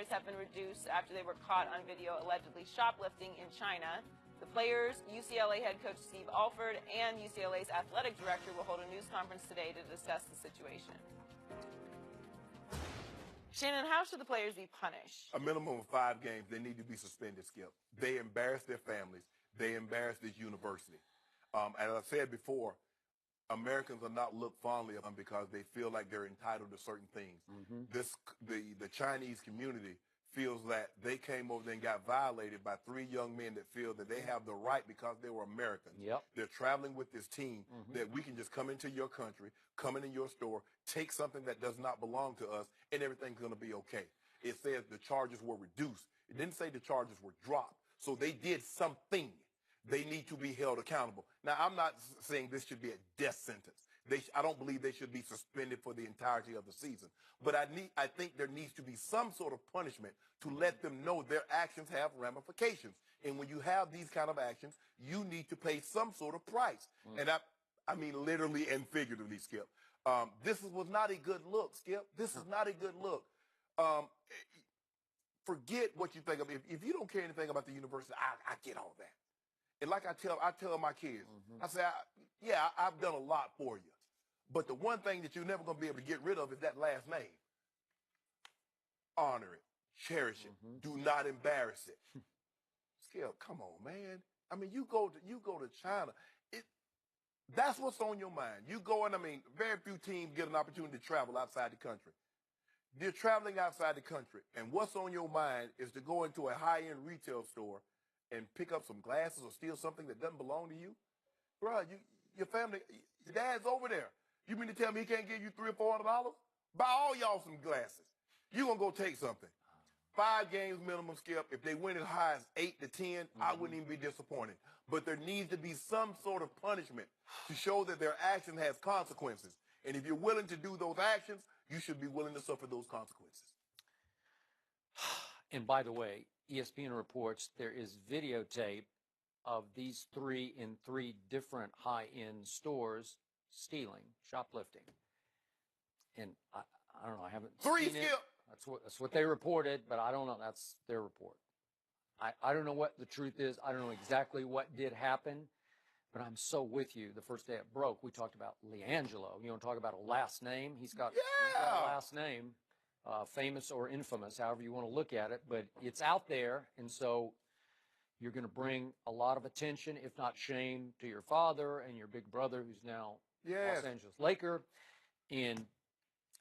players have been reduced after they were caught on video allegedly shoplifting in China. The players, UCLA head coach Steve Alford, and UCLA's athletic director will hold a news conference today to discuss the situation. Shannon, how should the players be punished? A minimum of 5 games. They need to be suspended, Skip. They embarrass their families. They embarrass this university. As I said before, Americans are not looked fondly of them because they feel like they're entitled to certain things. The Chinese community feels that they came over there and got violated by 3 young men that feel that they have the right because they were Americans. They're traveling with this team that we can just come into your country, come into your store, take something that does not belong to us, and everything's going to be okay. It says the charges were reduced. It didn't say the charges were dropped. So they did something. They need to be held accountable. Now, I'm not saying this should be a death sentence. I don't believe they should be suspended for the entirety of the season. But I think there needs to be some sort of punishment to let them know their actions have ramifications. And when you have these kind of actions, you need to pay some sort of price. And I mean literally and figuratively, Skip. This was not a good look, Skip. This is not a good look. Forget what you think of. If you don't care anything about the university, I get all that. And like I tell my kids, I say, yeah, I've done a lot for you. But the one thing that you're never going to be able to get rid of is that last name. Honor it. Cherish it. Do not embarrass it. Skip, come on, man. I mean, you go to China. That's what's on your mind. You go, and I mean, very few teams get an opportunity to travel outside the country. You're traveling outside the country, and what's on your mind is to go into a high-end retail store and pick up some glasses or steal something that doesn't belong to you? Bruh, your family, your dad's over there. You mean to tell me he can't give you $300 or $400? Buy all y'all some glasses. You gonna go take something. 5 games minimum, Skip. If they win as high as 8 to 10, I wouldn't even be disappointed. But there needs to be some sort of punishment to show that their action has consequences. And if you're willing to do those actions, you should be willing to suffer those consequences. And by the way, ESPN reports there is videotape of these 3 in 3 different high-end stores stealing, shoplifting. And I don't know, I haven't 3, seen Skip. It. That's what they reported, but I don't know. That's their report. I don't know what the truth is. I don't know exactly what did happen, but I'm so with you. The first day it broke, we talked about LiAngelo. You want to talk about a last name? He's got a last name. Famous or infamous, however you want to look at it, but it's out there, and so you're going to bring a lot of attention, if not shame, to your father and your big brother, who's now Los Angeles Laker. And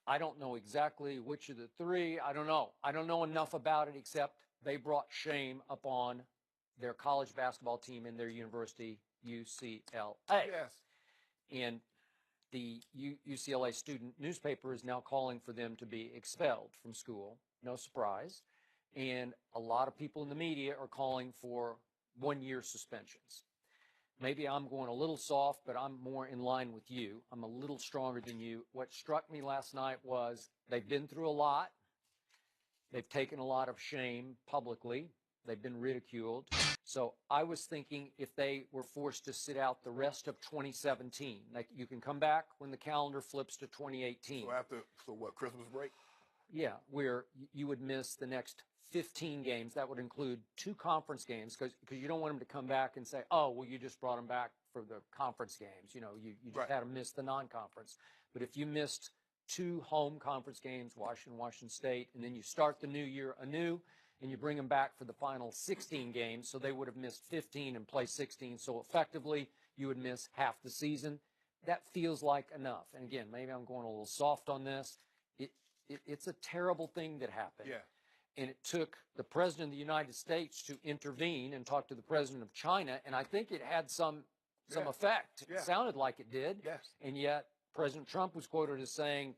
I don't know exactly which of the 3. I don't know. I don't know enough about it, except they brought shame upon their college basketball team and their university, UCLA. Yes. And the UCLA student newspaper is now calling for them to be expelled from school. No surprise. And a lot of people in the media are calling for 1-year suspensions. Maybe I'm going a little soft, but I'm more in line with you. I'm a little stronger than you. What struck me last night was they've been through a lot. They've taken a lot of shame publicly. They've been ridiculed. So I was thinking if they were forced to sit out the rest of 2017, like you can come back when the calendar flips to 2018. So what, Christmas break? Yeah, where you would miss the next 15 games. That would include 2 conference games because you don't want them to come back and say, oh, well, you just brought them back for the conference games. You know, you just had to miss the non-conference. But if you missed 2 home conference games, Washington State, and then you start the new year anew, and you bring them back for the final 16 games, so they would have missed 15 and play 16. So effectively, you would miss half the season. That feels like enough. And again, maybe I'm going a little soft on this. It's a terrible thing that happened. Yeah. And it took the president of the United States to intervene and talk to the president of China, and I think it had some effect. It sounded like it did. Yes. And yet President Trump was quoted as saying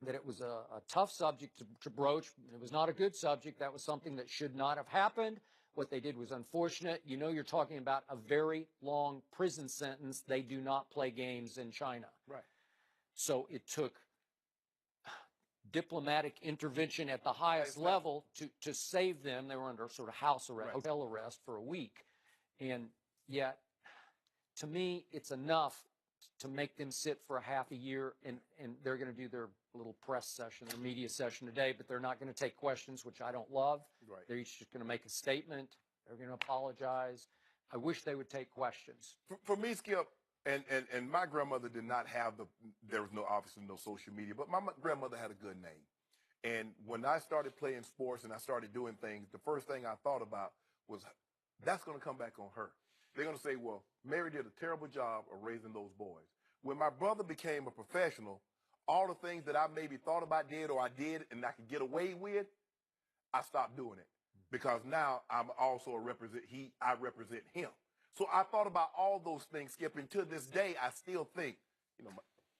that it was a tough subject to broach. It was not a good subject. That was something that should not have happened. What they did was unfortunate. You know, you're talking about a very long prison sentence. They do not play games in China. Right. So it took diplomatic intervention at the highest level to save them. They were under sort of house arrest, hotel arrest for a week. And yet, to me, it's enough to make them sit for a half a year, and they're going to do their little press session, their media session today, but they're not going to take questions, which I don't love. Right. They're each just going to make a statement. They're going to apologize. I wish they would take questions. For me, Skip, and my grandmother did not have there was obviously no social media, but my grandmother had a good name. And when I started playing sports and I started doing things, the first thing I thought about was, that's going to come back on her. They're going to say, well, Mary did a terrible job of raising those boys. When my brother became a professional, all the things that I maybe thought about did or I did and I could get away with, I stopped doing it. Because now I'm also I represent him. So I thought about all those things, Skip, and to this day, I still think,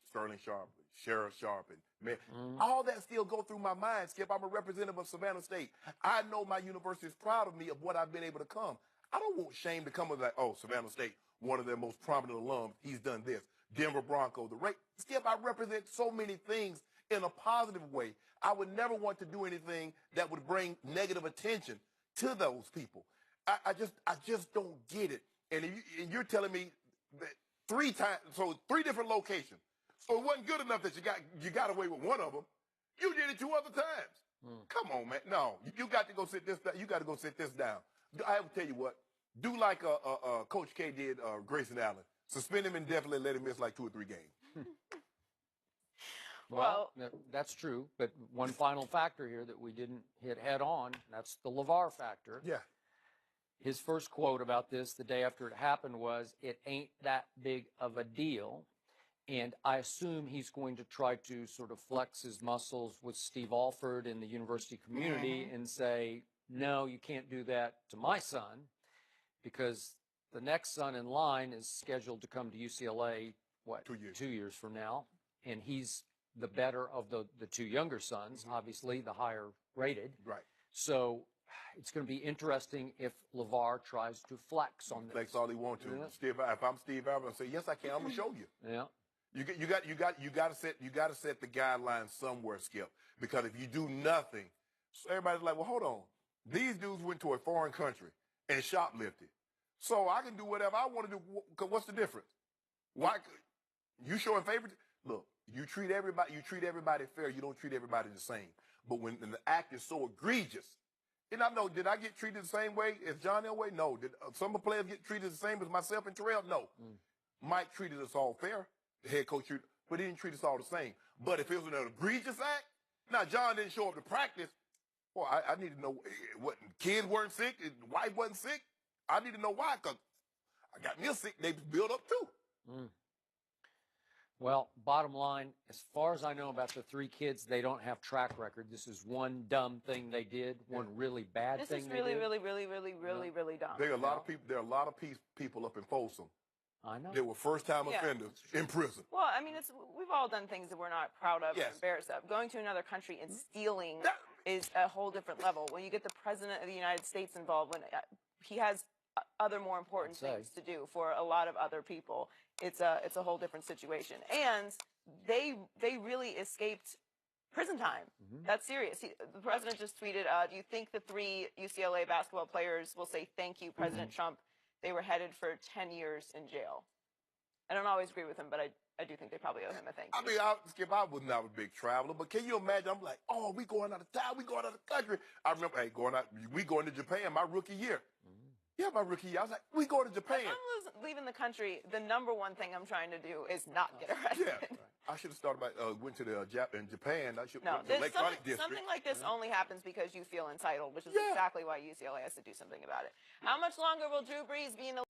Sterling Sharp, Sheriff Sharp, and all that still go through my mind, Skip. I'm a representative of Savannah State. I know my university is proud of me of what I've been able to come. I don't want shame to come with like, oh, Savannah State, one of their most prominent alums, he's done this. Denver Broncos, Skip, I represent so many things in a positive way. I would never want to do anything that would bring negative attention to those people. I just don't get it. And you're telling me that 3 times, so 3 different locations. So it wasn't good enough that you got away with one of them. You did it 2 other times. Come on, man. No, you got to go sit this down. You got to go sit this down. I will tell you what. Do like Coach K did Grayson Allen. Suspend him indefinitely, let him miss like 2 or 3 games. Well, that's true. But one final factor here that we didn't hit head on, that's the LeVar factor. Yeah. His first quote about this the day after it happened was, "It ain't that big of a deal." And I assume he's going to try to sort of flex his muscles with Steve Alford in the university community and say, no, you can't do that to my son, because the next son in line is scheduled to come to UCLA, 2 years from now. And he's the better of the 2 younger sons, obviously the higher rated. Right. So it's going to be interesting if LeVar tries to flex on this. Flex all he wants to. Yeah. If I'm Steve Alford, I'll say, yes, I can. I'm gonna show you. Yeah. You got to set the guidelines somewhere, Skip. Because if you do nothing, so everybody's like, well, hold on. These dudes went to a foreign country and shoplifted. So I can do whatever I want to do. What's the difference? Why? You showing favoritism? Look, you treat everybody fair. You don't treat everybody the same. But when the act is so egregious, and I know, did I get treated the same way as John Elway? No. Did some of the players get treated the same as myself and Terrell? No. Mike treated us all fair. The head coach treated, but he didn't treat us all the same. But if it was an egregious act, now John didn't show up to practice. Well, I need to know what kids weren't sick, his wife wasn't sick. I need to know why, because I got me a sick. They built up too. Well, bottom line, as far as I know about the 3 kids, they don't have track record. This is one dumb thing they did, one really bad thing they did. This is really dumb. There are a lot of people. There are a lot of people up in Folsom. I know. They were first-time offenders in prison. Well, I mean, we've all done things that we're not proud of or embarrassed of. Going to another country and stealing is a whole different level. When you get the President of the United States involved, when he has other more important things to do for a lot of other people, it's a whole different situation. And they really escaped prison time. That's serious. The president just tweeted, do you think the 3 UCLA basketball players will say thank you, President Trump? They were headed for 10 years in jail. I don't always agree with him, but I do think they probably owe him a thank you. I mean, Skip, I was not a big traveler, but can you imagine? I'm like, oh, we going out of town, we going out of the country. I remember, we going to Japan my rookie year. Yeah, my rookie year. I was like, we going to Japan. If I'm leaving the country, the number one thing I'm trying to do is not get arrested. Yeah. I should have started went to in Japan. I should no, went to Lake Sonic District. Something like this only happens because you feel entitled, which is exactly why UCLA has to do something about it. How much longer will Drew Brees be in the